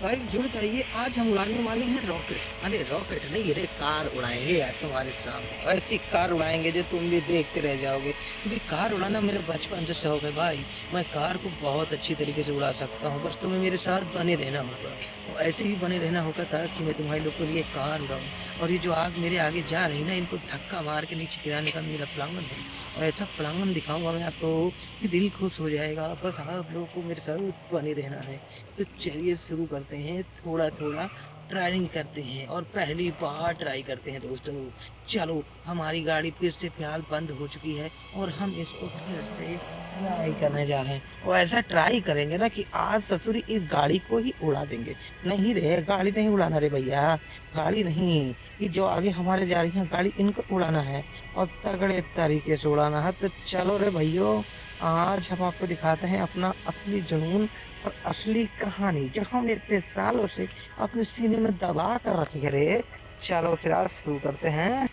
Guys जुड़ जाइए, आज हम उड़ाने वाले हैं रॉकेट। अरे रॉकेट नहीं, अरे कार उड़ाएंगे यार तुम्हारे सामने। ऐसी कार उड़ाएंगे जो तुम भी देखते रह जाओगे, क्योंकि कार उड़ाना मेरे बचपन से शौक है भाई। मैं कार को बहुत अच्छी तरीके से उड़ा सकता हूँ, बस तुम्हें मेरे साथ बने रहना होगा। तो ऐसे ही बने रहना होगा ताकि मैं तुम्हारे लोग के लिए कार उड़ाऊं। और ये जो आग मेरे आगे जा रही ना, इनको धक्का मार के नीचे गिराने का मेरा प्लान है। और ऐसा प्लान दिखाऊंगा मैं आपको कि दिल खुश हो जाएगा। बस आप लोगों को मेरे साथ बने रहना है। तो चलिए शुरू करते हैं, थोड़ा थोड़ा ट्राइंग करते हैं और पहली बार ट्राई करते हैं दोस्तों। चलो, हमारी गाड़ी फिर से फिलहाल बंद हो चुकी है और हम इसको फिर से ट्राई करने जा रहे हैं। और ऐसा ट्राई करेंगे ना कि आज ससुरी इस गाड़ी को ही उड़ा देंगे। नहीं रे, गाड़ी नहीं उड़ाना रे भैया, गाड़ी नहीं। ये जो आगे हमारे जा रही है गाड़ी, इनको उड़ाना है और तगड़े तरीके से उड़ाना है। तो चलो रे भैयो, आज हम आपको दिखाते हैं अपना असली जुनून और असली कहानी, जो हम इतने सालों से अपने सीने में दबा कर रखी है रे। चलो फिर आज शुरू करते हैं।